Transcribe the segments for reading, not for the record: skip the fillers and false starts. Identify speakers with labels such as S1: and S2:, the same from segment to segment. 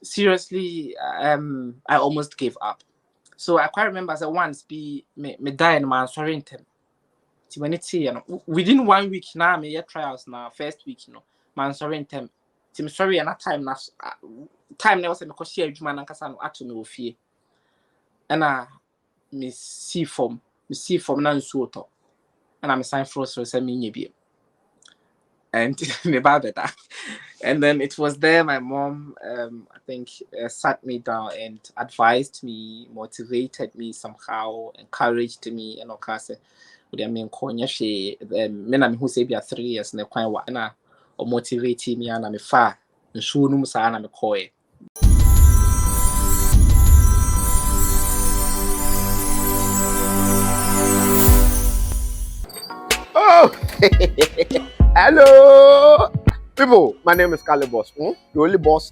S1: seriously, I almost gave up. So I quite remember as once me die in my sorry within 1 week now me trials now first week man sorry Tim sorry and time na time na was me ko share adwuma na nkasa no ato me ofie. And me see form na nsuo to. And I'm sign for so say me nyebie. And me ba better. And then it was there my mom I think sat me down and advised me, motivated me somehow, encouraged me, and okase with them in konya she me na me who say be 3 years na kwan wa na or motivate me and me fa nsuo no musa na me koye.
S2: Oh, hello, people. My name is Kale Boss. The only boss.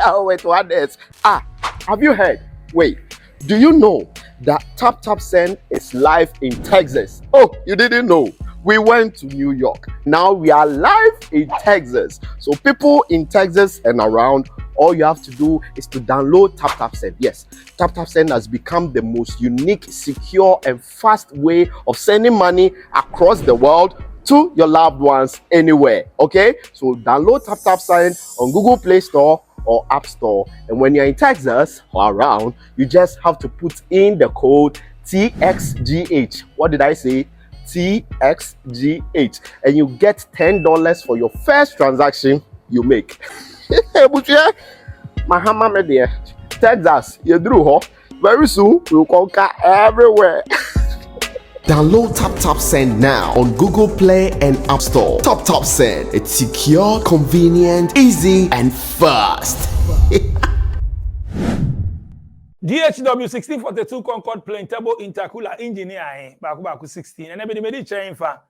S2: Oh, wait, what else? Have you heard? Wait, do you know that Tap Send is live in Texas? Oh, you didn't know? We went to New York. Now we are live in Texas. So people in Texas and around, all you have to do is to download Tap Send. Yes, Tap Send has become the most unique, secure, and fast way of sending money across the world to your loved ones anywhere. Okay, so download Tap Send on Google Play Store or App Store. And when you're in Texas or around, you just have to put in the code TXGH. What did I say? TXGH, and you get $10 for your first transaction you make. Mahama media, Texas, you drew ho. Very soon we'll conquer everywhere. Download Tap Send now on Google Play and App Store. Tap Send. It's secure, convenient, easy, and fast.
S3: DHW 1642 Concord plane turbo intercooler engineer baku 16 and everybody made chain fa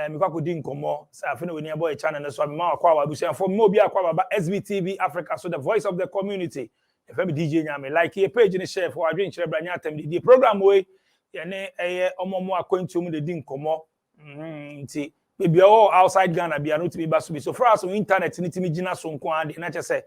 S3: me kwa kodi nkomo sa afene we nearby channel so ma kwa wabusia for mo bia kwa baba SBTV Africa, so the voice of the community. If me DJ nyame like your page ni share for adwen chere branya atem the program we ye ne eye omomo akwantum de di nkomo nti bia all outside Ghana bia no to be baso bi so for us on internet ni timi gina so nko ade na chese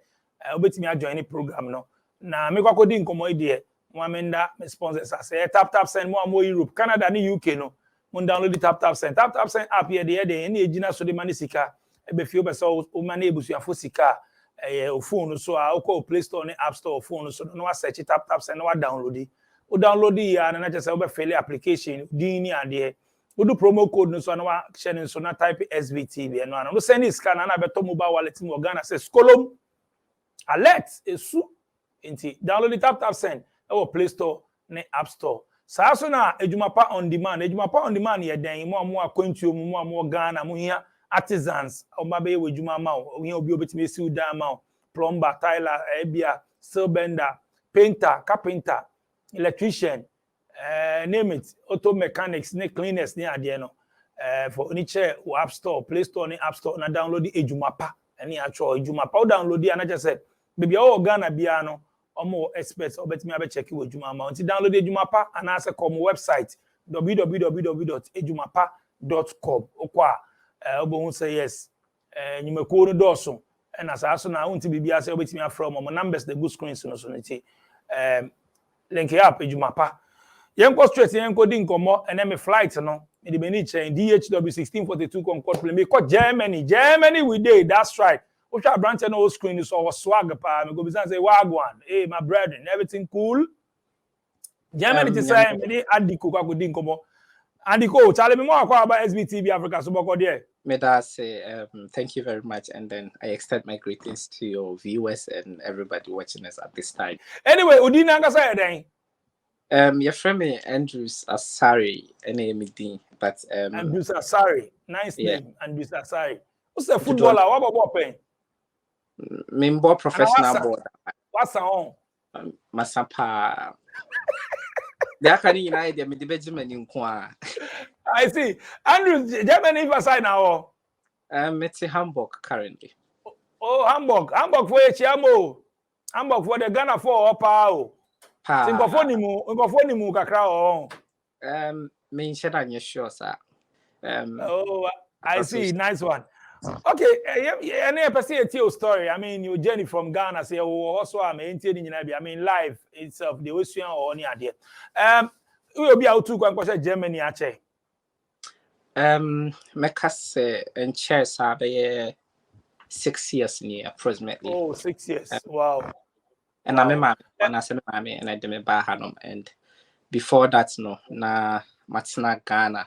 S3: obetimi ajoin ni program no na me kwa kodi nkomo ide mo amenda me sponsors say Tap Send mo Europe, Canada ni UK no mo download the Tap Send app here de na ejina so de mani sika ebe fi obe so o mani ebusuafo sika o phone so a o call Play Store ni App Store phone so no wa search Tap Send no wa download o download ya na just obe fail application din ni ade o do promo code no so na wa share so na type SVTV no no send this scan na beto mobile wallet mo Ghana say skolom alert esu inti download the Tap Send our Play Store ne App Store. Saso na Ajumapa on demand ye den mo akwantuo mo Ghana mo hia artisans o ba be ejuma ma o hia obi obetime si udan ma plumber, tiler, ebia, steel bender, painter, carpenter, electrician, name it, auto mechanics, ne cleaners ne ade no. For any chair or App Store, Play Store ne App Store na download the Ajumapa. Any actual Ajumapa o download it and I just said baby o Ghana bia no omo experts obetimi abe check with Ajumapa until download Ajumapa and answer come website www.ajumapa.com okwa obo say yes nyimeko no doso and as aso na unti bibia say obetimi afro mo numbers the good screens no so nti link up Ajumapa yenko straight yenko di nkomo and me flight no me the beni chain DHW 1642 Concord plane me ko Germany we dey, that's right. Which our branch and old screen is our swag pa. Me go business say wagwan. Hey, my brethren, everything cool. Germany to say me Adiko kwa go din komo. Adiko, tell me more about SBTV Africa so boko there.
S1: May I say thank you very much, and then I extend my greetings to your viewers and everybody watching us at this time.
S3: Anyway, Udina nga say then.
S1: Your friend me Andrews Asari, NAMD, but
S3: Andrews Asari, nice name, Andrews Asari. Who's a footballer? What about pen?
S1: Member professional board.
S3: What's on?
S1: Masapa. There can you know the Benjamin in Kwa.
S3: I see. Andrew, Germany side now.
S1: It's Hamburg currently.
S3: Oh, Hamburg for Chiamo. Hamburg for the Ghana for Opa. Singofoni mu kakra o.
S1: Me sheda nye sure sir.
S3: Oh, I see. Nice one. Okay, yeah, and I see a tell story. I mean, your journey from Ghana, say, also I'm in I mean, life itself, the ocean or any idea. We will be out to go and Germany, actually.
S1: Meka say and chairs are 6 years near approximately.
S3: Oh, 6 years. Wow.
S1: And I'm a
S3: Wow.
S1: man, and I said, Mammy, and I did me Bahanum. And before that, no, na Matina Ghana,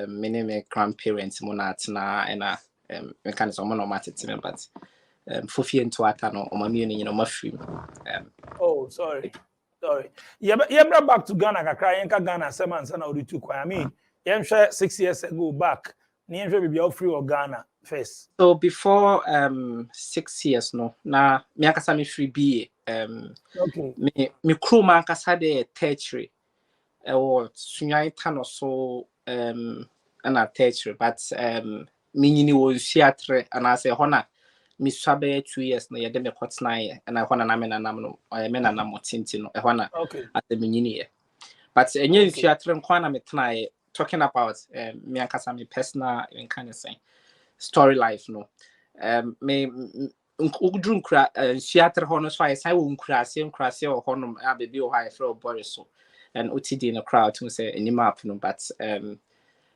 S1: many my grandparents, Monatina, and mechanism on Matty, but Fufi and Tuatano, or my meaning, my free.
S3: Oh, sorry. Sorry. Yeah, but back to Ghana, Kakra, Ghana, 7 months, and I'll do. I mean, yeah, 6 years ago back, near be all free or Ghana first.
S1: So before 6 years, no, na me akasa me free BA.
S3: Okay.
S1: Me crew man akasa de tertiary. Or sunyai tano so ana tertiary, but me nyini wo theatre and I say hona me swabe 2 years no ye de me kotna and I hona na me nanam no I me nanam motinti no e hona
S3: Okay.
S1: at the me nyini ye. But enye theatre nkwa na me tna talking about me akasa me personal in kind of saying story life no me ukudru nkra theatre hono so I say wo nkrase o hono abebi o ha for Boris so and OTD in a crowd to say any map no but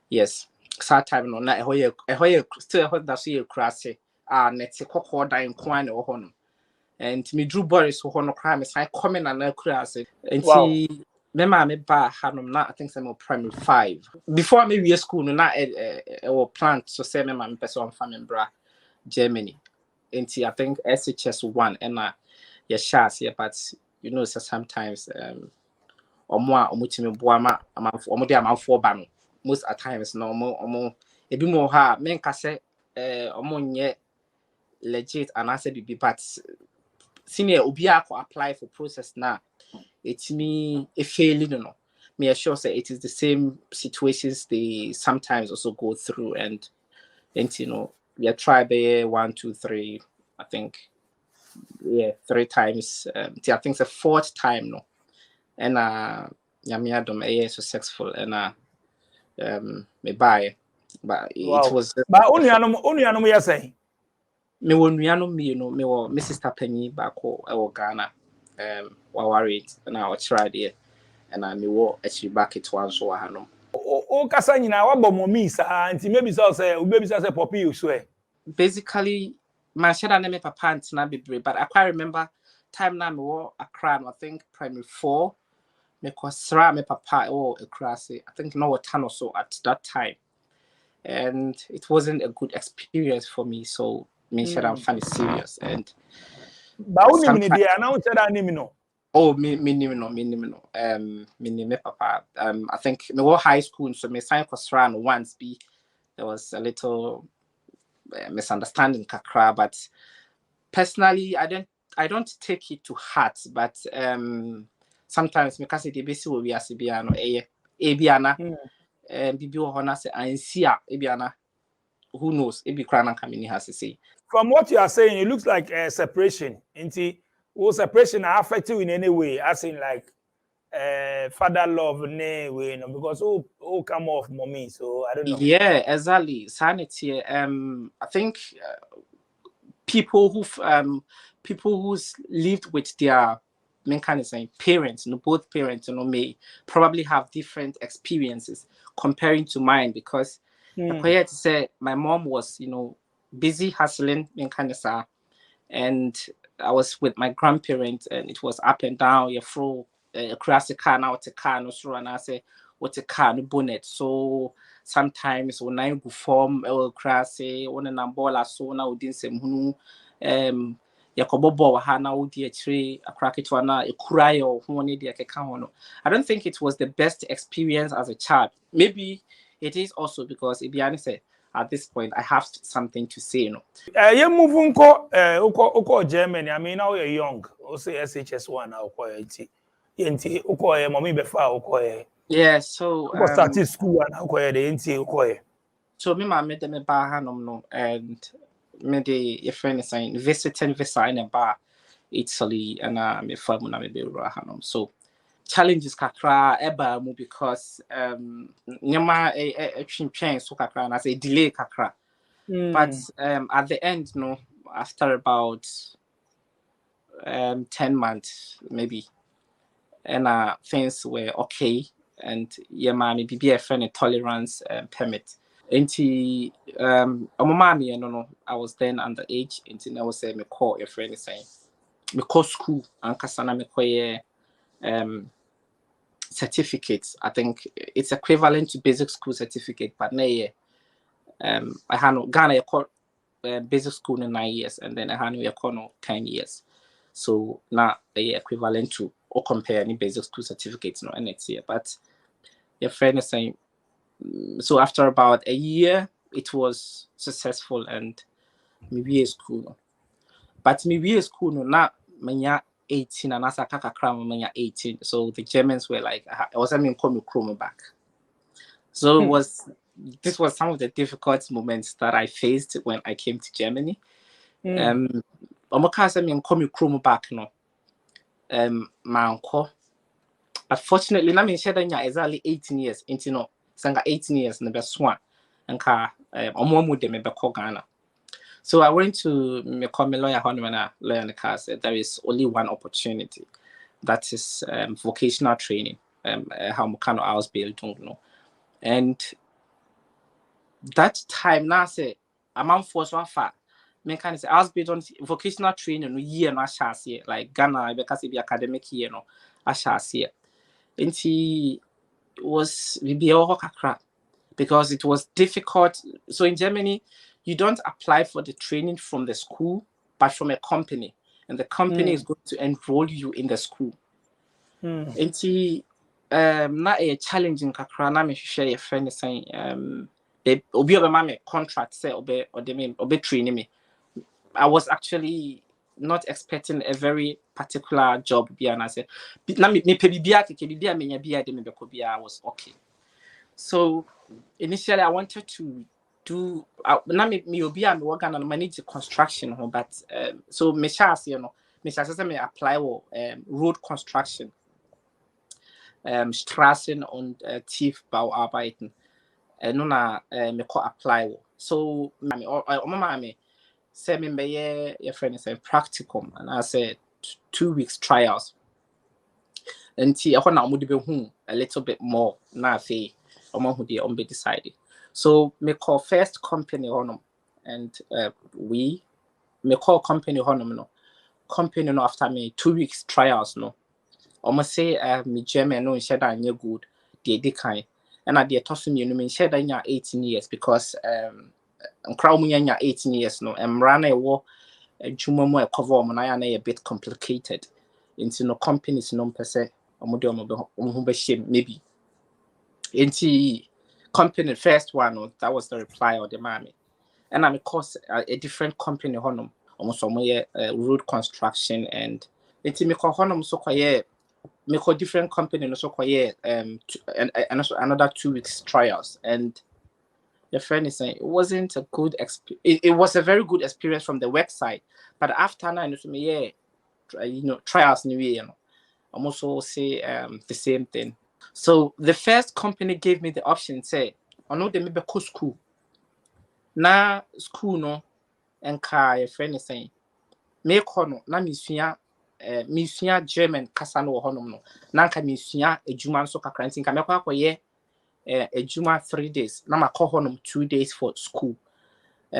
S1: yes sad time no na ehoye still hot that see crase net kokko dan kwan o hono and me drew Boris so hono crime say coming and na crase and see me ma me ba hanom na I think some primary 5 before me we school no na or plant so say me ma me person family bra Germany into I think SHS1 and yeah shas yeah but you know so sometimes omo a omutimi boa ma amanfo omo de amanfo ba no most at times no omo ebi mo ha men ka se omo nye legit and I said be but senior obi akọ apply for process na etimi e failing no me assure say it is the same situations they sometimes also go through and you know we are try by 1 2 3 I think 3 times I think the fourth time no and Nyame adom successful and me buy but it was
S3: but only anom ya say
S1: me won nuanom me no me wo me sister panyi baako e wo Ghana wa worried na I tried it and me wo actually back it one so hanom
S3: o kasa nyina wa bọ momi sa anti maybe say we baby say poppy you swear
S1: basically my shada na me papa antina bebre but I quite remember time na me wo Accra no I think primary 4 me kwasra me papa oh Accra I think no water so at that time and it wasn't a good experience for me so me said I'm funny serious and
S3: ba uni mi dey na wo cheda ni mi no
S1: oh me no me papa I think me were high school so me sign kwasra no once be there was a little misunderstanding kakra but personally I don't take it to heart but sometimes me kasi de besi we asi bia no biana bibi wo hona se ansia biana who knows ebi kra na kamini has to say
S3: from what you are saying it looks like a separation inti was separation affect you in any way as in like father love ne way no because come off mommy so I don't know
S1: yeah exactly sanity I think people who's lived with their main kind of saying parents, both parents, may probably have different experiences comparing to mine because I had to say my mom was, busy hustling main kind of say, and I was with my grandparents and it was up and down, you throw across the car now to car no through and I say what a car no bonnet. So sometimes when I go form cross when an umbrella so now didn't say yakobobo ha na odi achire akraketwa na ekura or ho ne de akeka ho no I don't think it was the best experience as a child maybe it is also because Ibiane said at this point I have something to say
S3: you move uko Germany I mean now you're young o say SHS1 now uko enti uko mommy be fa uko
S1: yeah so
S3: uko start school and uko the enti uko
S1: so me ma me de me ba hanom no and me de your friend is saying visiting visa in a bar Italy and me family na me be hanom so challenges kakra eba mu because nyama twintwen so kakra na say delay kakra But at the end, no, after about 10 months, maybe, and things were okay. And yeah, mommy, be a friend tolerance permit. Nti mommy, no, I was then underage. Nti I was say me call a friend saying me call school and kasana me call certificates. I think it's equivalent to basic school certificate, but no, yeah. I had no Ghana. I call basic school in 9 years, and then I had no 10 years. So now they equivalent to or compare any basic school certificates, no, and it's here. But your friend is saying, so after about a year, it was successful and maybe a school. No. But maybe a school, no, not manya 18 and as a kakakram manya 18. So the Germans were like, I was coming chrome back. So this was some of the difficult moments that I faced when I came to Germany. Chrome back, no. My uncle. Unfortunately, na me share that exactly 18 years. Into no, sanga 18 years na be swan. Nka omo de me be call Ghana. So I went to me call me lawyer when lawyer in the car said there is only one opportunity. That is vocational training. How kind of house build, don't know. And that time now say I'm for so far. Me can say house build on vocational training no year no ashase like Ghana because it be academic year no ashase. And he was because it was difficult. So in Germany, you don't apply for the training from the school, but from a company, and the company is going to enroll you in the school. And he not a challenging kakra na me share your friend saying obi obema contract say obe or they mean obe training me. I was actually not expecting a very particular job. And I said, I was okay. So initially, I wanted to do. Manage construction, but so me apply for road construction, Straßen und Tiefbauarbeiten. No na me apply. So mommy say me be your friend is a practicum, and I said 2 weeks trials. And I want to a little bit more na fe who they decided. So me call first company honum, and we me call company honum no company no after me 2 weeks trials no. Almost say me German no share that you good they kind, and I did toss me no me share that 18 years because crowd me 18 years no run a war Ajumapa cover na a bit complicated into no companies no per se maybe into company first one that was the reply or the mommy, and I'm of course a different company honum almost somewhere road construction and into me call honum so quiet me call different company no so quiet and also another 2 weeks trials. And your friend is saying it wasn't a good experience. It was a very good experience from the website, but after now trials new year I'm also say the same thing. So the first company gave me the option say I know they maybe go school na school no and your friend is saying make hono na misua German kasa no hono no na nka misua ejuma so kakra ntin ka mekwa akoye ejuma 3 days na makọ hono 2 days for school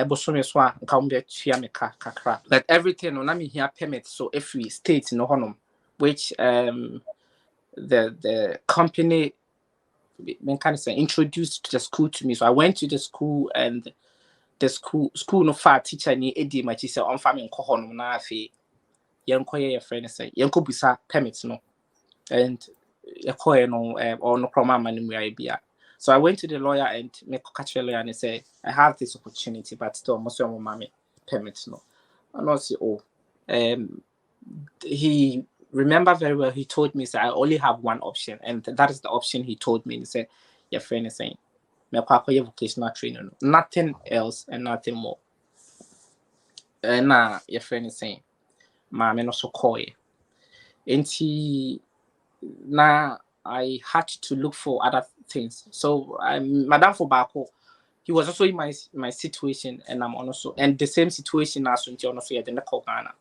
S1: bosome so a nka umbe tua meka kakra but everything no na me here permit so every state no hono which the company kind of say introduced the school to me. So I went to the school and the school no far teacher ni edi machi say on farming ko no na afi yenko ye friend say yenko bisa permits no and yenko no or no problem manu bia. So I went to the lawyer and make catch the lawyer and say I have this opportunity but still must want mommy permits no. And I say he remember very well he told me say I only have one option and that is the option he told me. He said your friend is saying me vocational training nothing else and nothing more. And your friend is saying mommy no so call you. And now I had to look for other things. So Madam for Bako he was also in my situation, and I'm also and the same situation as when you also the Ghana.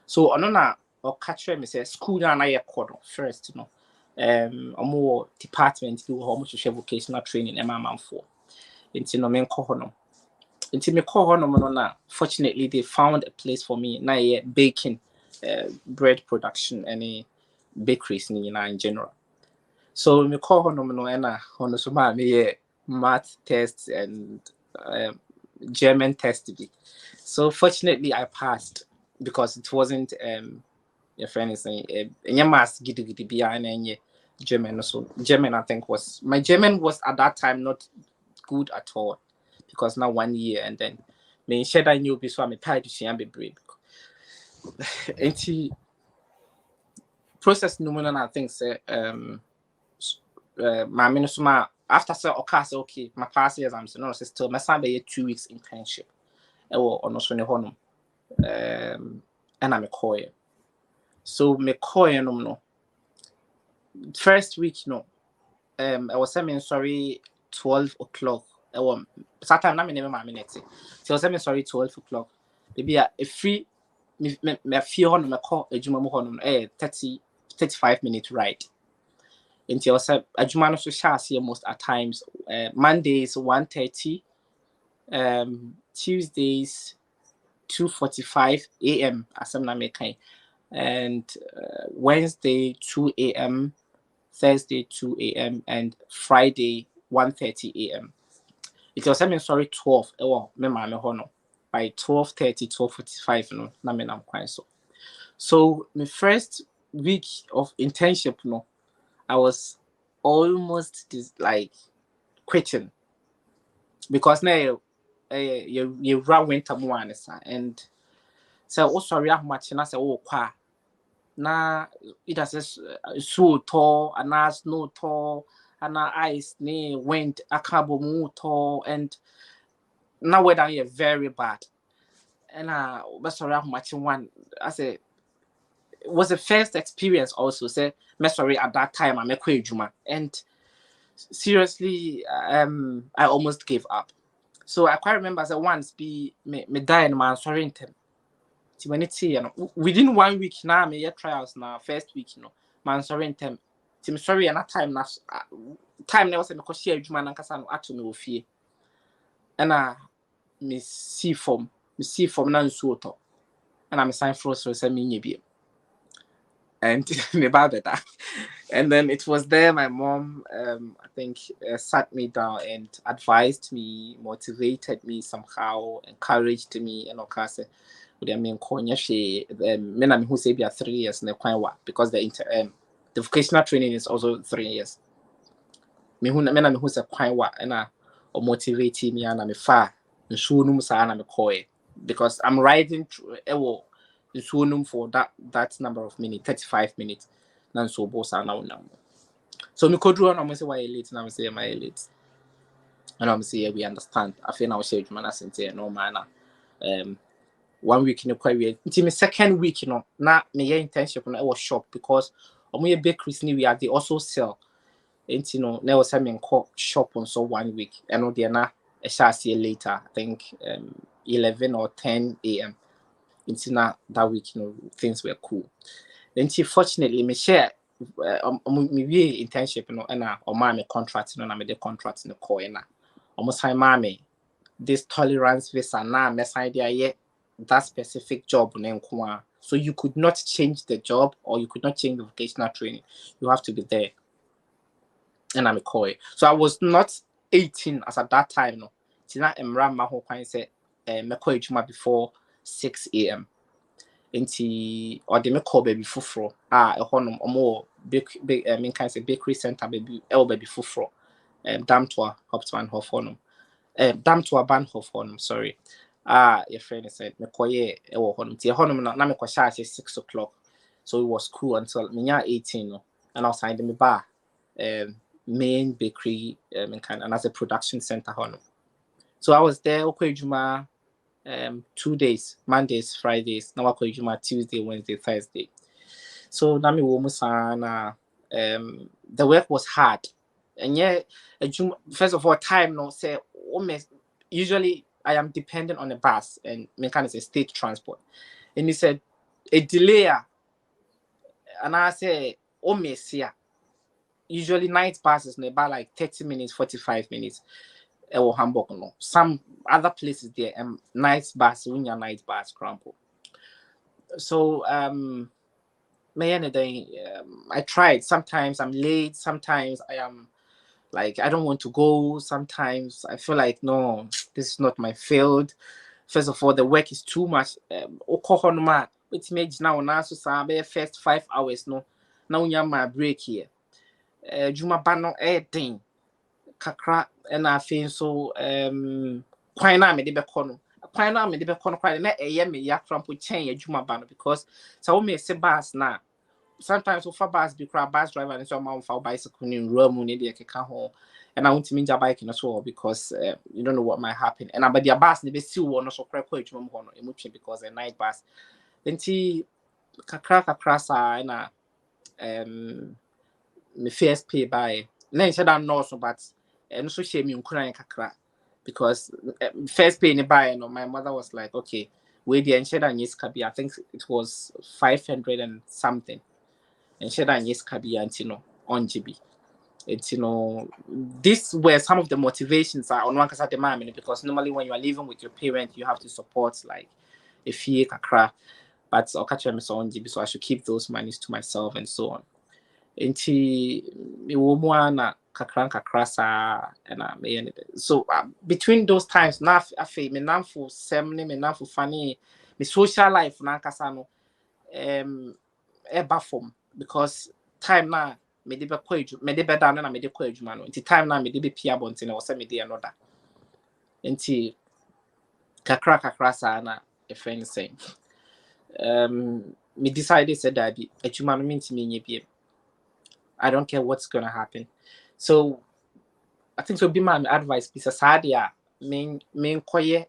S1: So na or catch me say school na ye kodo first, more department do how much vocational training for. Into no men no. Into me no na fortunately they found a place for me na ye baking, bread production, any bakeries in general. So me no na hono so ma me math tests and German test. So fortunately I passed because it wasn't your friend is saying maths gidi be and German. So German I think my German was at that time not good at all because now 1 year and then me share that new be so I'm tired to see and be brave. And process no more I think say my minister after say okay my past years I'm no still my son be 2 weeks internship or no so ne honum and I'm a coy so me coy no first week I was saying sorry 12 o'clock Saturday na me name my minute so I was saying sorry 12 o'clock maybe a free me fear honum me call Ajumapa honum 35 minute ride. Until Ajumapa so share most at times Mondays 1:30, Tuesdays 2:45 a.m. as I'm not making, and Wednesday 2 a.m., Thursday 2 a.m. and Friday 1:30 a.m. It was 12 me hono by 12:30 12:45 no na me nam kwan so my first week of internship I was almost like quitting because now you run winter one and so also react much and I say kwa na it has so tall and snow tall and ice ne wind akabo mu tall and now weather here very bad and sorry how much one I say it was the first experience also say sorry at that time I'm a Juma and seriously I almost gave up. So I quite remember as once me die in my sorry when it's within 1 week now me trials now first week man sorry I'm sorry and that time na time never say me share Juma na kasa no ato me ofie and me see form na nsuo to and I'm sign for so say me nye and me ba better. And then it was there my mom I think sat me down and advised me, motivated me somehow, encouraged me and okase with me konya she me na me who say be 3 years na kwan wa because the vocational training is also 3 years. Me na me who say kwan wa na or motivate me and me fa nsuo num sa na me koy because I'm riding through for that number of minutes 35 minutes nan so boss now so me could run am say why late na me say my late and I'm say we understand I feel now share man as say no man 1 week in quite until my second week na me internship na was shop because omo bakeries ni we are they also sell and na was me call shop on so 1 week and they na I shall see later I think 11 or 10 a.m. Into that week things were cool. Then fortunately me share me internship and or my contract na me the contract in the call na almost time mommy this tolerance visa na me sign there that specific job so you could not change the job or you could not change the vocational training, you have to be there and I'm a call. So I was not 18 as at that time tina emra ma ho kwan say me call Ajuma before 6 a.m. Inti or the me call baby fufro honum omo big mean kind say bakery center baby baby fufro dam to a hopsman hof honum dam to a ban hof honum sorry your friend said me call ye honum ti honum na me call 6 o'clock so it was cool until me 18 and I was signed me bar main bakery kind and as a production center honum so I was there Ajuma 2 days, Mondays, Fridays, now I Juma Tuesday, Wednesday, Thursday. So Nami Womusana the work was hard. And yeah, first of all, time no say usually I am dependent on a bus and mechanics a state transport. And he said a delay, and I say, oh, messia. Usually night buses about like 30 minutes, 45 minutes. Or Hamburg, no. Some other places there, night bus, when your night bus crumple. So I tried. Sometimes I'm late. Sometimes I am like I don't want to go. Sometimes I feel like no, this is not my field. First of all, the work is too much. It's made now so first 5 hours no. Now we have my break here. Ajumapa no thing kakra and I feel so kwan na me de be kono. Kwan na me de be kono kwan na me ya crampo chen Ajumapa no because so we say bus na sometimes we for bus be bus driver and so am for bicycle in room we need to keka ho and I want to minja bike as well because you don't know what might happen and about the bus they be still one so kra ko Ajumapa ho no emu because a night bus enti kakra sa na me first pay by na I said I'm not so but and so shame me nkran kakra because first pay ni buy no my mother was like okay we the said I think it was 500 and something and said I on GB. It's these were some of the motivations on one case at the moment because normally when you are living with your parent you have to support like a fee kakra but I'll catch them on GB so I should keep those monies to myself and so on. Nti me wo mu ana kakra sa na me so between those times na afei me namfo sem ne me namfo fani me social life na kasa no eba form because time na me de be kwaju me de be down na me de kwaju ma no nti time na me de be pia bonte na wo se me de another nti kakra sa na a friend saying me decided said that be ajuma no minti me nye biem I don't care what's gonna happen. So I think so be my advice piece sadia main koye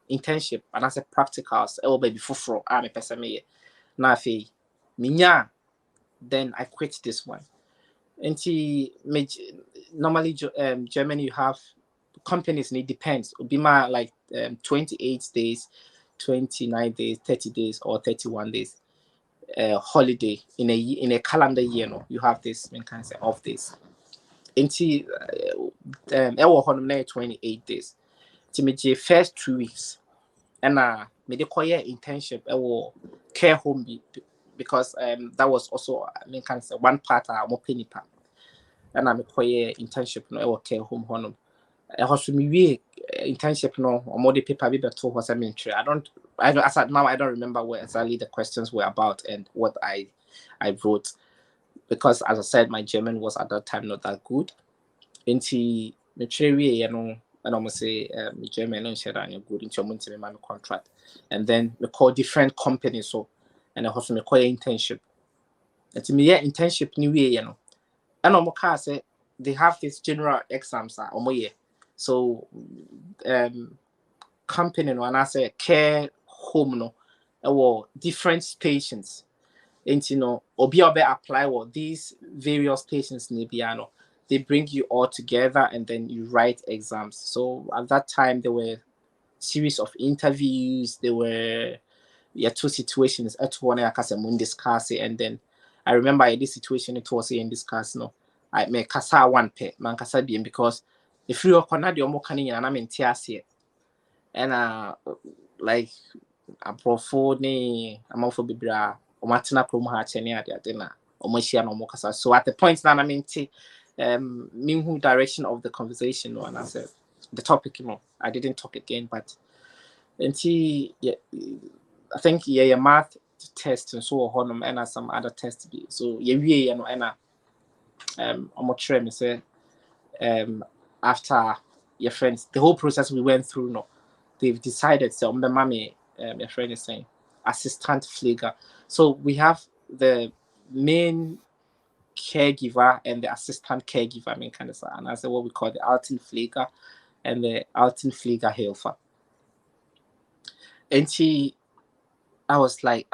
S1: internship and as a practicals baby fufro me pesa me na fe minya then I quit this one. And normally Germany you have companies and it depends. Be my like 28 days, 29 days, 30 days or 31 days. Holiday in a calendar year, no, you have this main kind of off days. Until 28 days. To me, the first 2 weeks, and me de koye internship care home because that was also main kind of one part more penny pa, and me koye internship no care home honum. Also me internship no or more the paper be beto was I don't as at now I don't remember what exactly the questions were about and what I wrote because as I said my German was at that time not that good. Into me and almost say German and share and good into my contract and then we call different companies so and I also me call internship. And to me internship new year and almost say they have this general exams year. So company no and I say care home no different stations and obi obe apply what these various stations nibiano they bring you all together and then you write exams. So at that time there were series of interviews, there were two situations at one I discuss it and then I remember in this situation it was in discuss no I make kasa one pay man kasa bien because if you are the omo kanin and I'm in tiasie and like aprofo ni amafo bibra o matena krom ha chene ade na o machia no mo kasa so at the point that I'm in mean direction of the conversation and I said the topic I didn't talk again but yeah, I think yeah math test and so on and some other tests be so yeah and I'm sure me say after your friends the whole process we went through they've decided so the mommy your friend is saying assistant flagger so we have the main caregiver and the assistant caregiver I mean kind of and that's what we call the Alten flagger and the Alten flagger helper and I was like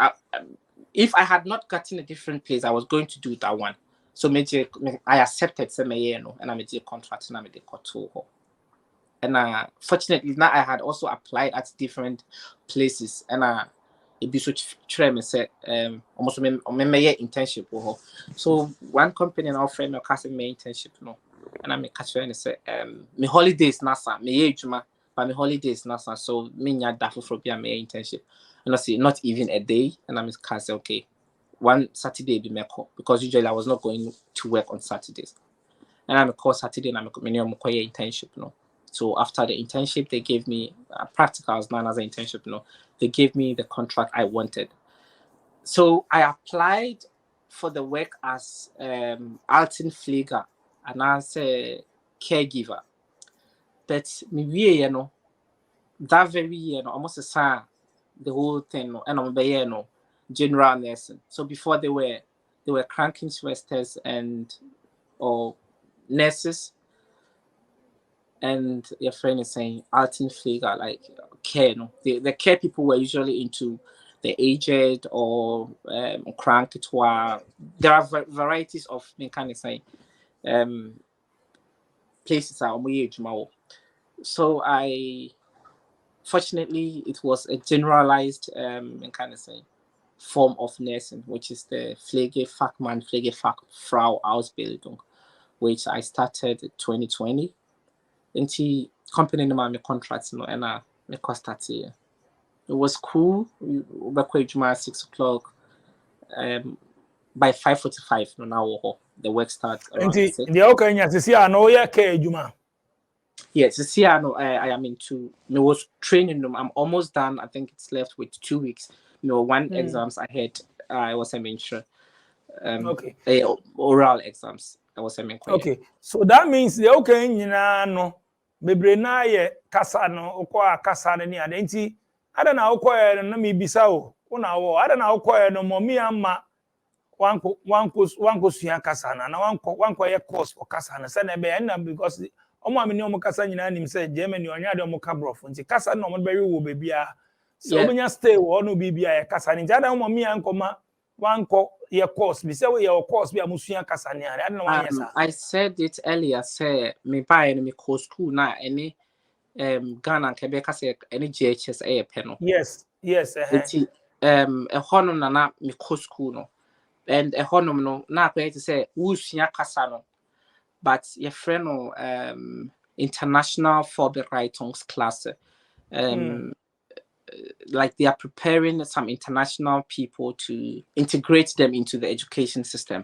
S1: if I had not gotten a different place I was going to do that one so I accepted some and I made a contract and I made a and fortunately now I had also applied at different places, and it be so try me say almost me internship so one company now friend me casting me internship no, and I me catch and say me holidays nasa me ejuma but me holidays nasa so me nya da for be me internship, and I say not even a day, and I me say okay one Saturday be me call because usually I was not going to work on Saturdays, and I'm a call Saturday and I'm a internship no. So after the internship, they gave me practicals, not as an internship. No, they gave me the contract I wanted. So I applied for the work as Alton Flieger and as a caregiver. But me, you know, that very year, almost the whole thing, and I'm general nursing. So before they were cranking semesters and or nurses. And your friend is saying Alton figure like care, no? The care people were usually into the aged or crank. There are varieties of mechanics saying places are age. So I fortunately it was a generalized form of nursing, which is the Pflegefachfrau Ausbildung, which I started in 2020. Into company no my contracts no and me cost it was cool. We back 6 o'clock by 5:45 no now the work starts around
S3: Enti
S1: 6.
S3: the okay nya sisi ano ye ka ejuma.
S1: Yes, you see, I am into. I was training them. I'm almost done. I think it's left with 2 weeks. One exams I had. I was sure.
S3: Okay.
S1: Oral exams. I was
S3: Okay. So that means the okay nyina no bebre na ye kasa no ukwa kasa ne ade nti ada na ukwa no me bisa o una wo ada na ukwa no momi ama wanko sua kasa na wanko ye course for kasa na se na be na because omo amini omo kasa nyina nim se Germany onya de omo kabrofo nti kasa na omo be wo bebia so obenya stay wo no bibia ye kasa ni ada omo mi ankoma wanko ye course bi se we ye course bi amusua kasa ni ada na wan yesa.
S1: I said it earlier. Say me buy any co school na any Ghana and Quebec say any GHS a panel.
S3: Yes.
S1: It's a honor na me co school no. And a honor no na going to say wusua kasa no. But your friend no international Vorbereitungs class like they are preparing some international people to integrate them into the education system.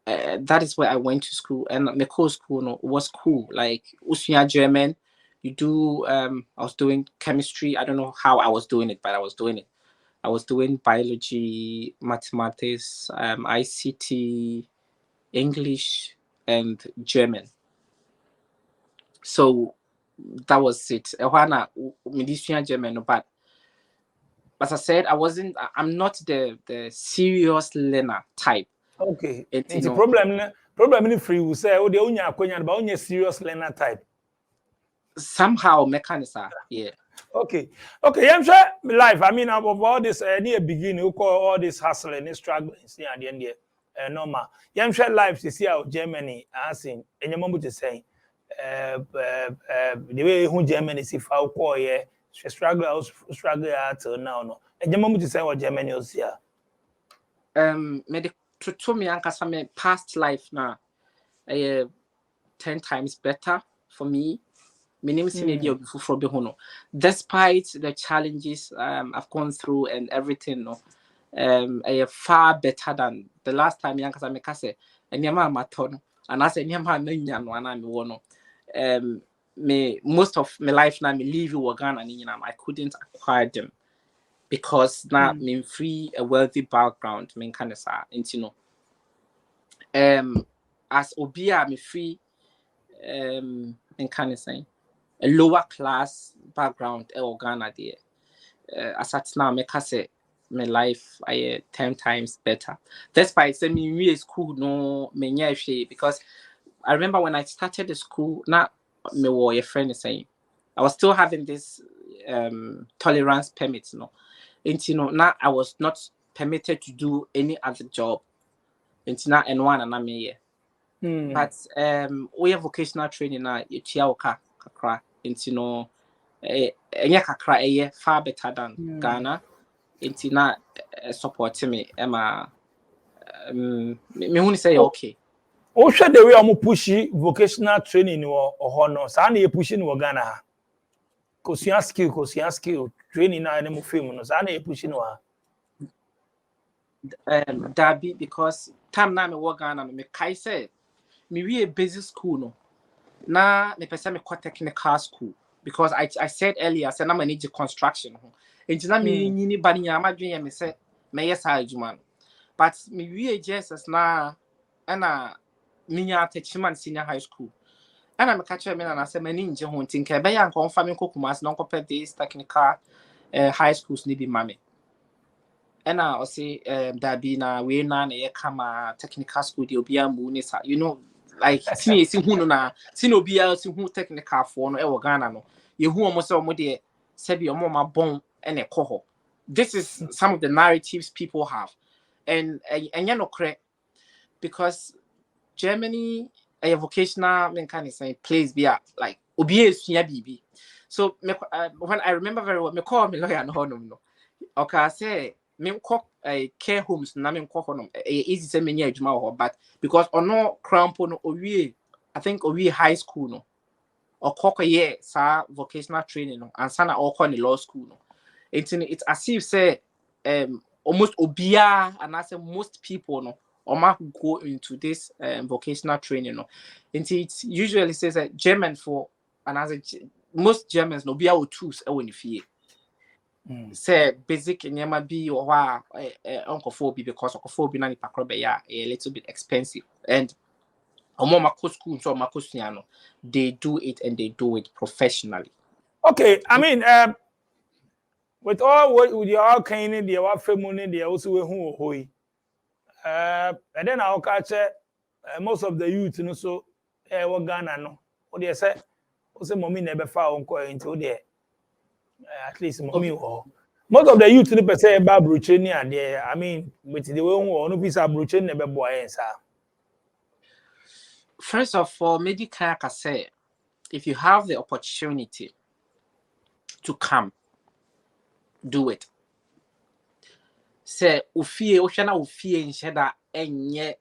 S1: That is where I went to school, and my core school was cool. Like Usunya German, you do. I was doing chemistry. I don't know how I was doing it, but I was doing it. I was doing biology, mathematics, ICT, English, and German. So that was it. German, but as I said, I'm not the serious learner type.
S3: Okay. It's a problem in free will say oh the unya akonya but unya serious learner type.
S1: Somehow mechanism, yeah.
S3: Okay. I'm sure life. I mean, above all this, near beginning, you call all this hustling, this struggling, see at the end there, normal. I'm sure life is here Germany, as in, and your mom to say, the way who Germany is if I call yeah, she struggle till now, no. And your mom to say what Germany is here.
S1: To me, Uncle past life now, 10 times better for me. Despite the challenges I've gone through and everything, far better than the last time young Kasame say and Yama Maton and I said Yama me most of my life now me leave Uganda and I couldn't acquire them because now me free a wealthy background me kind of into as Obia me free in kind of saying a lower class background in Ghana there. As at now, I say my life I 10 times better. Despite saying me school no me because I remember when I started the school, not me or your friend is saying I was still having this tolerance permit, now I was not permitted to do any other job. Until now and one and I'm here. But we have vocational training now, kakra nti no enye kakra eye far better than Ghana nti na support me ema me hu ni say okay.
S3: O hwe the way am pushi vocational training wo ho no sa na ye pushi no Ghana ha. Kosia skill training na na mo film no sa na ye pushi no ha.
S1: Dabi because time na me work Ghana me kai say me we a basic school no na me pese me technical school because I said earlier say na me need construction ho enti na me nyini ba ni ama dwen me say me yes adwuma no but me we JSS na na minya attachment senior high school and I'm catch me na say mani nje ho nti nke be ya nko fa me kokumas na nko this technical high schools ni bi mame and I say dabi na we na ye kama technical school di obi amu ni sa you know like tini esi hu no na tini obi a si hu technical for no e wo Ghana no ye hu omo say omo de se bi omo ma bon ene koho. This is some of the narratives people have and no correct because Germany a vocational men can say place be like obi esua bibi. So when I remember very well me call me lawyer no honum no. Okay say me call care homes na me call honum easy say me nya adwuma ho but because ono crampo no owie I think owie high school no or kokoye sa vocational training no and sana or call law school no. It's as if say almost obia and I say most people no or go into this vocational training no. It usually says that German for and as most Germans no be our tools when you say basic nyama be or oncophobia because oncophobia na nipa a little bit expensive and school so they do it and they do it professionally.
S3: Okay, I mean with all what you all kind in the what family they also who hoi. And then I'll catch most of the youth no so what Ghana no. What they say also mommy never found into there. At least mommy or most of the youth no say about bruchenia there. I mean with the way no visa bruchen never boy sir.
S1: First of all, medical say if you have the opportunity to come, do it. Say ufie oshana ufie nsheda enye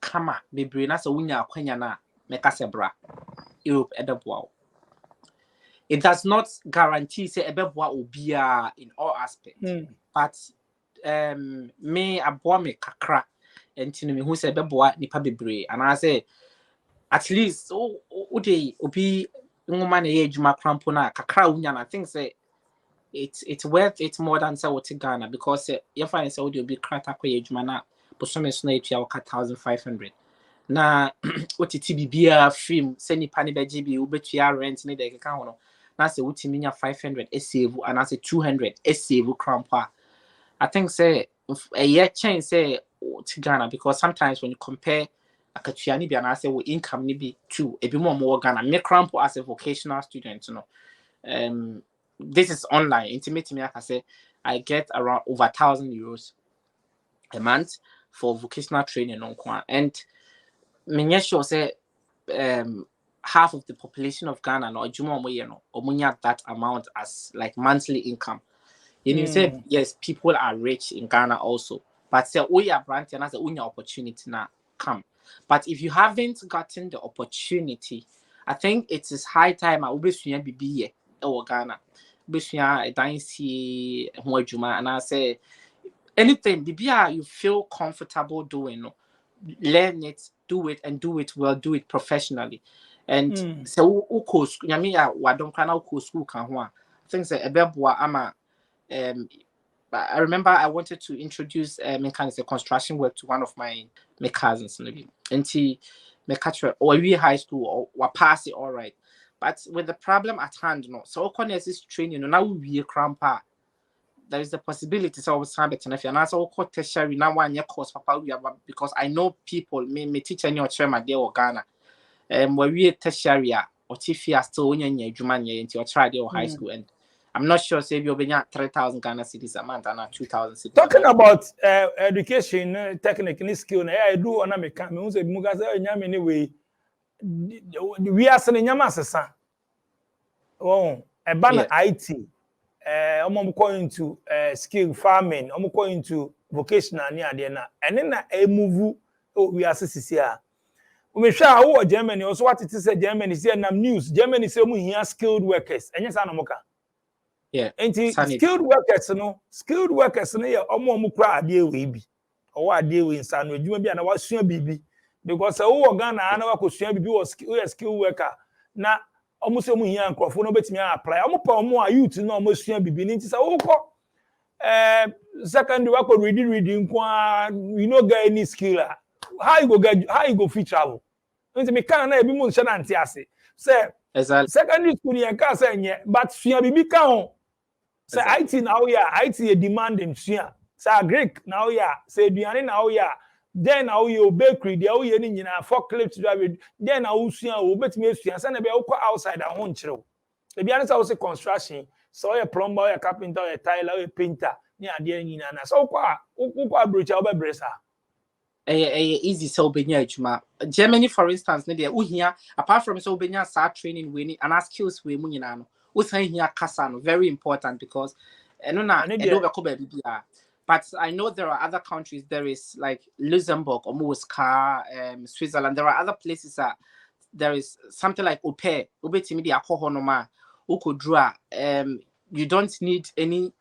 S1: kama bebre na so wunya akwanya na meka sebra Europe edeboa. It does not guarantee say ebeboa obia in all aspects. But me aboa me kakra entinu me hu say ebeboa nipa bebre and I say at least ode obi ngoma na ye adwuma krampo na kakra wunya na think say it's worth it more than say what Ghana because you find say ode obi Nkrataa kwa adwuma na bosome so na etua 1,500 na otiti bibia film say nipa ne beji bi ubetua rent ne de keka ho no na say utimi nya 500 save and I say 200 save krampo. I think say a year change say to Ghana because sometimes when you compare akatua ni bi and I say wo income ni bi too e bi more Ghana me crampo as a vocational student you know this is online intimate me I say I get around over 1,000 euros a month for vocational training on and me sure say half of the population of Ghana no adwuma omo ye no omunya that amount as like monthly income. You say yes, people are rich in Ghana also, but say we are brand and as a opportunity now come. But if you haven't gotten the opportunity, I think it is high time I will be BB or Ghana. Besua dynasty and I say anything BB you feel comfortable doing, learn it, do it and do it well, do it professionally. And so uko nyame ya wadom kana uko school kan ho a things say ebeboa ama I remember I wanted to introduce mechanics construction work to one of my cousins maybe and he mechanical or we high school or pass it all right but with the problem at hand no so this training now we crampa there is the possibility so was time and if you're not so tertiary now one year course papa we have because I know people me teach any or chairman there or Ghana where we tertiary or tifia still when you're into your try there or high school and I'm not sure say you'll be 3,000 Ghana cedis a month and 2,000 cedis.
S3: Talking about education, technical skill, I do on America. Me say muga say nyame anyway. We are saying nyama sesa. Oh, a banner
S1: Yeah.
S3: IT. I'm going to skill farming. I'm going to vocational near the na. And then a move. Oh, we are here. We share our Germany. Also, what it is Germany is news. Germany say we here skilled workers. And yes, Anamoka.
S1: Yeah.
S3: And
S1: Sanity.
S3: skilled workers, no. Skilled workers, no. Yeah, mukra adie we be. Or adie we insan. We do be an our senior bibi. Because oh Ghana, I know what senior bibi was skilled worker. Na almost say we here and crop. No bet me apply. Almost pa more youth no almost senior bibi. Ninti say oh ko. Secondary work reading. We no get any skill. How you go fit travel? Nti me kan na ebi mu nhyɛ nante ase. Say
S1: Exactly.
S3: secondary school yen ka say nye, but sua bibi ka ho. Say IT now ya, IT e demanding sua. Say Greek now ya, say aduane now ya. Then now you bakery, dey wo ye ni nyina forklift driver. Then now sua wo betimi sua. Say na be wo outside a ho nkyerɛw. Ebi say wo say construction, so you plumber, you carpenter, you tiler, you painter. Ni ade nyina na. So wo abrocha wo be bresa.
S1: Easy so benya adwuma. Germany for instance ne there uhia apart from so benya start training we ni and skills we mu nyina no wo san hia kasa no very important because eno na edo be ko ba bibia. But I know there are other countries. There is like Luxembourg, almost Switzerland. There are other places that there is something like Ope Ubetimi di akohonoma ukodra. You don't need any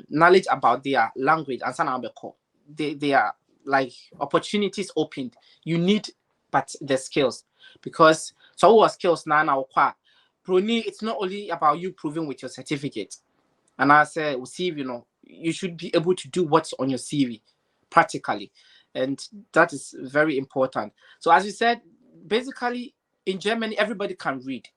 S1: knowledge about their language and sanabeko. They are like opportunities opened. You need but the skills because so what skills now Bruni, it's not only about you proving with your certificate. And I say CV, you should be able to do what's on your CV practically. And that is very important. So as you said, basically in Germany, everybody can read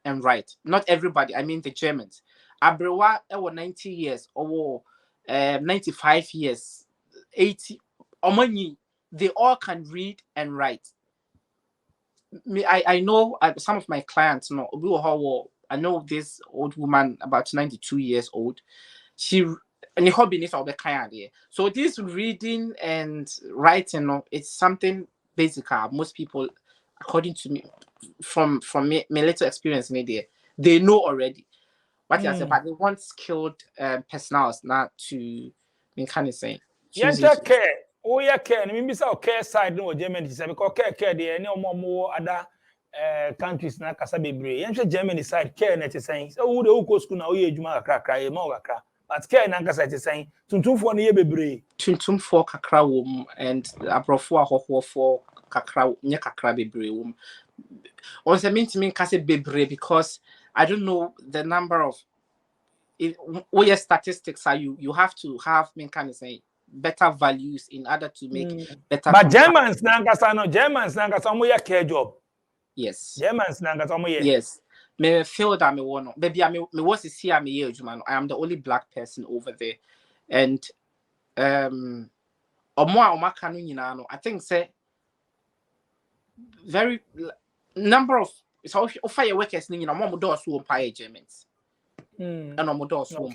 S1: and write. Not everybody, I mean the Germans. Abrewa, 90 years or 95 years. 80 or money, they all can read and write. I know some of my clients I know this old woman about 92 years old. She and the hobby is all the kind. So this reading and writing, it's something basic. Most people, according to me, from my little experience in there, they know already. What you say, but they want skilled personals not to kind of saying.
S3: Yeah, care. Oh, yeah, care. And maybe so care side no Germany say because care there any more other countries na kasa bebre. Yeah, Germany side care na te saying. So who the go school na we adwuma kakra e ma kakra. But care na kasa te saying. Tuntumfo na ye bebre.
S1: Tuntumfo kakra wom and abrofo ahohofo kakra nye kakra bebre wom. On se mean to me kase bebre because I don't know the number of all your statistics are you have to have kind of say better values in order to make better.
S3: But Germans nangasa mo ya care job.
S1: Yes.
S3: Germans nangasa mo ye.
S1: Yes. Me feel that me want baby me was here me here I am the only black person over there. And omo kanu nyina no I think say very number of so fire workers nyina mo do so empire Germans. And omo do so.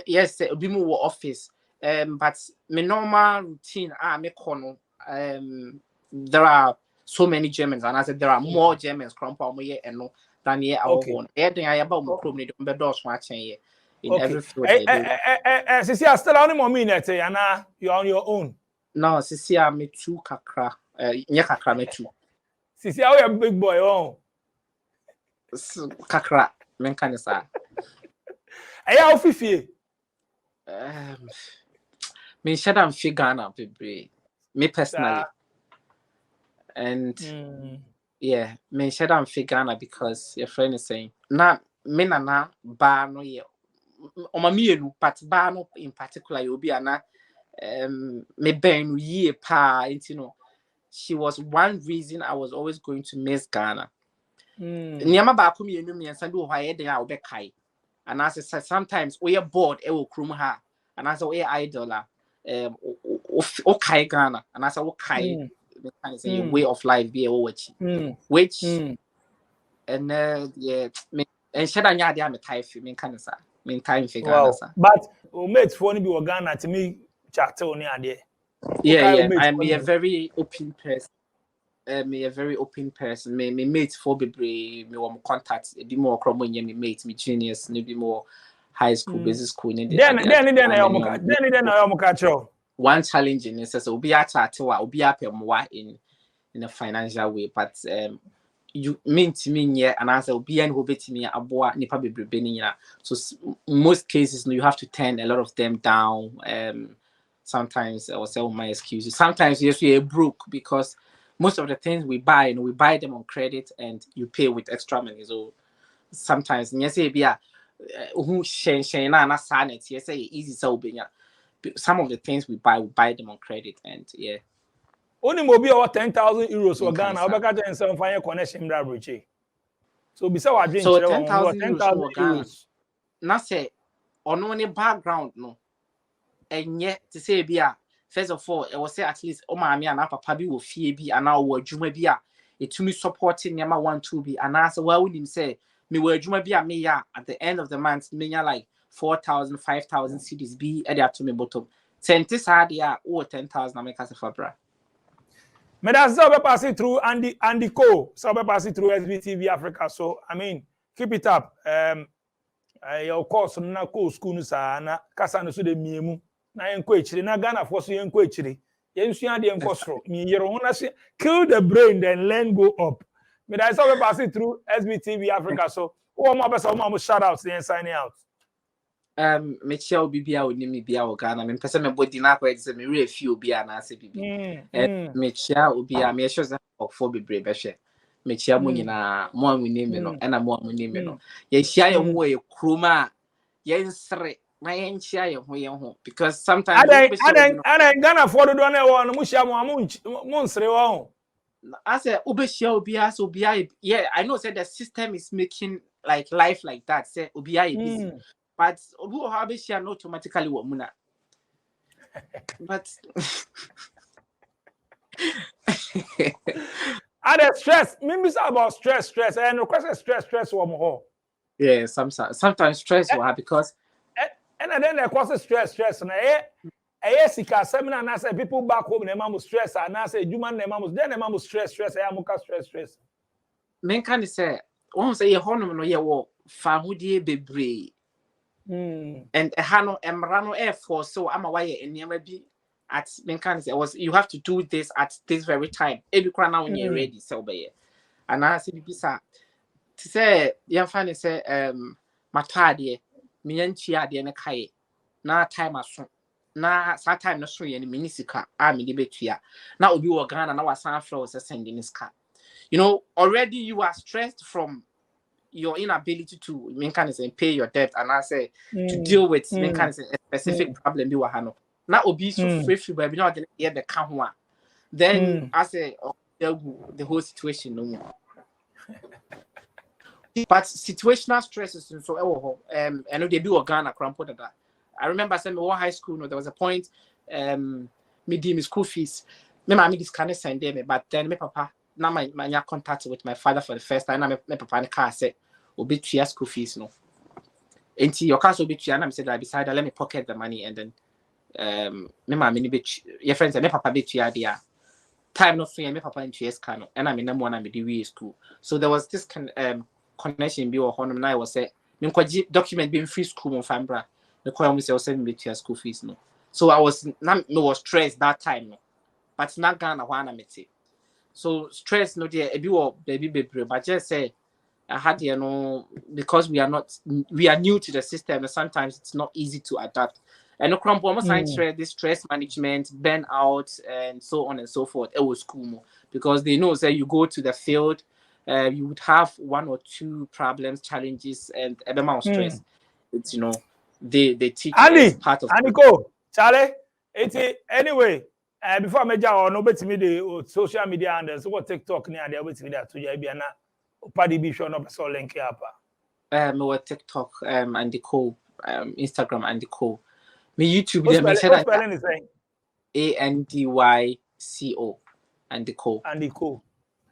S1: Yes, be more office. But my normal routine, there are so many Germans, and I said there are more Germans than here our own. Everything I about watching in every field.
S3: Sisi, I still only more minutes, Yana. You're on your own.
S1: No, Sisi, I'm me too kakra. Kakra me too.
S3: Sisi, how you big boy? Oh,
S1: kakra. Men kind of say.
S3: How fifi?
S1: Me shut down Ghana, me personally. And yeah, me shut down Ghana because your friend is saying, na me na ba no ye. Omamienu, but ba no in particular, you'll be ana me ben ye pa, she was one reason I was always going to miss Ghana. Niyama ba kumi yenu mi yansandu ohaye de ya obekai. And as I said, sometimes we are bored, it will crum her. And as we are idol, okay, Ghana. And as I okay, way of life be a which, and yeah, and shed on yard, I'm a type, mean kind of sa, mean time figure.
S3: But mates for be Ghana to me, chat on the idea.
S1: Yeah, I'm a very open person. me a very open person. Me mates for be me want contact. Be more crombo nye me mates, me juniors, maybe more high school, business school.
S3: Then I catch you.
S1: One challenge in is so be a chat or be up in a financial way, but you mean to me yeah, and answer be and will be to me aboa nipa bebre. So most cases you have to turn a lot of them down. Sometimes I will say my excuses. Sometimes yes, we are broke because most of the things we buy, we buy them on credit and you pay with extra money. So sometimes yes, be a who share na sanet yes, easy so some of the things we buy them on credit and yeah.
S3: Only mobi or 10,000 euros for Ghana. Obeka and some fire connection bridge. So besides our drink,
S1: so 10,000
S3: euros.
S1: Na say on any background no. And yet to say be a first of all, I will say at least mommy and papa bi will fee bi and now adwuma bi a etumi supporting yama 1-2 bi and as well when him say me we adwuma bi a me ya at the end of the month me ya like 4,000 5,000 cedis bi e dey to me bottom 10 sad ya o 10,000 America se for bra.
S3: Me that's how we pass it through Andy Co. So we pass it through SBTV Africa. So I mean, keep it up. Your course na co school no sa na kasa no so de miemu na enko echire na Ghana for so enko echire. Yensu ade enko soro. Me yero ho na say kill the brain then learn go up. Me that's how we pass it through SBTV Africa. So who more person more shout out then signing out.
S1: Me chia obi bia oni me bia o Ghana me pese me body na kwa say me re fi obi a na say bibi me chia obi a me sure say for bebre be hwe me chia mo nyina mo amuni me no na mo amuni me no ye chia ye ho ye kroma ye nsre na ye chia ye ho because sometimes
S3: I Ghana for do na wo no mo chia mo nsre wo
S1: I say obi chia obi a so obi a yeah I know say the system is making like life like that say obi a busy. But who have not automatically womuna. But
S3: and the stress, maybe it's about stress, and of course stress one more.
S1: Yeah, sometimes stress will have because
S3: and then the cause stress and yes, seminar and I say people back home they must stress and I say human they must stress I am stress.
S1: Men can say one say your honor no ye wo famudie bebre. And Hano Emrano Air Force, so I'm away in Yamabi at Menkans. It was you have to do this at this very time. Every crown now when you're ready, so by it. And I said, Bisa to say, young fanny say, Matadi, me and Chia de Nakai, na time as soon. Na time no show any minisika, I'm in the betia. Now you are Ghana, now our flows are sending this car. You know, already you are stressed from your inability to pay your debt and I say to deal with a specific problem you are now obi so free but not the count then I say the whole situation no more. But situational stresses and so I know they do a Ghana crampo that I remember saying me high school no there was a point me did my school fees me mama this kind of send them but then my papa now my contact with my father for the first time. My papa in the car said, "Obi tuya school fees no." Enti your car so be tuya. And I said, "I decided let me pocket the money and then my mama ni be your friends and my papa be tuya there. Time no free and my papa in tuya car no. And I mean number one I be the school. So there was this connection be or honor. I was say, me document being free school on Fambra. The call me say send me tuya school fees no. So I was was stressed that time no. But not Ghana one I met. So stress no there baby but just say I had because we are new to the system and sometimes it's not easy to adapt. And no crumple almost this stress management, burnout and so on and so forth. It was cool because they know that you go to the field, you would have 1 or 2 problems, challenges and a amount of stress. It's they teach
S3: Andy,
S1: part of
S3: Andy go Charlie. Anyway. Before I make or no bet me the social media and so what TikTok near there with me that to you be na party be show no so link up.
S1: Me TikTok and the co Instagram and the co. Me YouTube there me said ANDYCO and the co.
S3: And the co.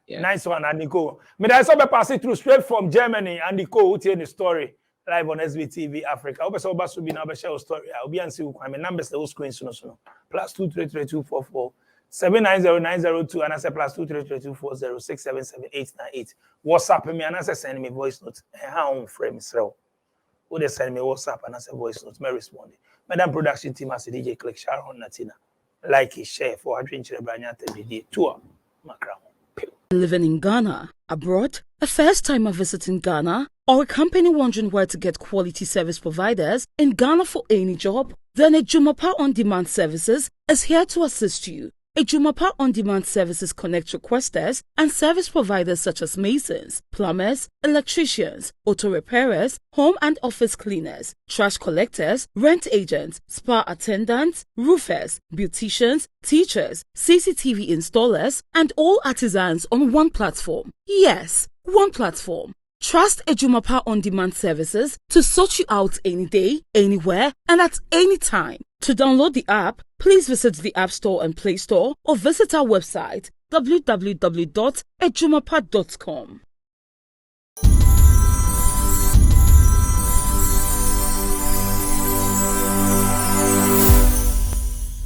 S1: Yeah.
S3: Nice one and the co. Me that so be pass it through straight from Germany and the co who tell the story live on SBTV Africa. Obe so basu be na be share story. Obi an see who kwame numbers the screen so +2332444 790902 and I say +2332406777898. WhatsApp me and I say send me voice note. How on frame so. Who they send me WhatsApp and I say voice note. Me respond. Madam production team as DJ click Sharon Natina. Like it, share for Adrian Chilebranya TVD tour. Macron.
S4: Living in Ghana, abroad, a first timer visiting Ghana, or a company wondering where to get quality service providers in Ghana for any job, then Ajumapa On Demand Services is here to assist you. Ajumapa On Demand Services connect requesters and service providers such as masons, plumbers, electricians, auto repairers, home and office cleaners, trash collectors, rent agents, spa attendants, roofers, beauticians, teachers, CCTV installers, and all artisans on one platform. Yes, one platform. Trust Ajumapa On Demand Services to sort you out any day, anywhere, and at any time. To download the app, please visit the App Store and Play Store or visit our website www.ajumapa.com.